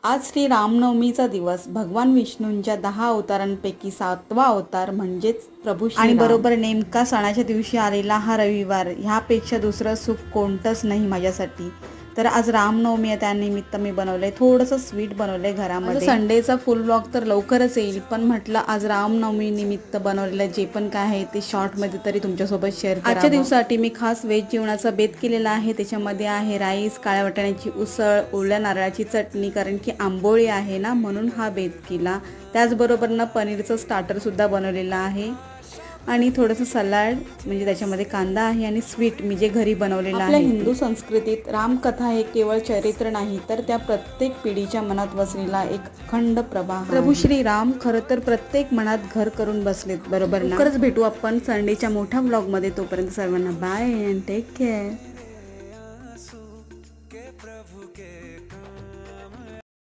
आज श्री रामनवमीचा दिवस. भगवान विष्णूंच्या 10 अवतारांपैकी 7वा अवतार म्हणजेच प्रभू श्री आणि बरोबर नेमका सणाच्या दिवशी आलेला हा रविवार. ह्यापेक्षा दुसरं सुख कोणतंच नाही माझ्यासाठी. तर आज रामनवमी आहे, त्यानिमित्त मी बनवलंय थोडंसं स्वीट बनवलंय घरामध्ये. संडेचा फुल व्लॉग तर लवकरच येईल, पण म्हटलं आज रामनवमी निमित्त बनवलेलं जे पण काय आहे ते शॉर्टमध्ये तरी तुमच्यासोबत शेअर करावं. आजच्या दिवसासाठी मी खास व्हेज जेवणाचा बेत केलेला आहे. त्याच्यामध्ये आहे राईस, काळ्या वाटाण्याची उसळ, ओल्या नारळाची चटणी, कारण की आंबोळी आहे ना म्हणून हा बेत केला. त्याचबरोबर ना पनीरचं स्टार्टरसुद्धा बनवलेलं आहे आणि थोडंसं सलाड, म्हणजे त्याच्यामध्ये कांदा आहे आणि स्वीट मी जे घरी बनवलेलं आहे. आपल्या हिंदू संस्कृतीत रामकथा हे केवळ चरित्र नाही, तर त्या प्रत्येक पिढीच्या मनात वसलेला एक अखंड प्रवाह. प्रभू श्री राम खरं तर प्रत्येक मनात घर करून बसलेत, बरोबर ना? लवकरच भेटू आपण संडेच्या मोठ्या व्लॉगमध्ये. तोपर्यंत सर्वांना बाय अँड टेक केअर.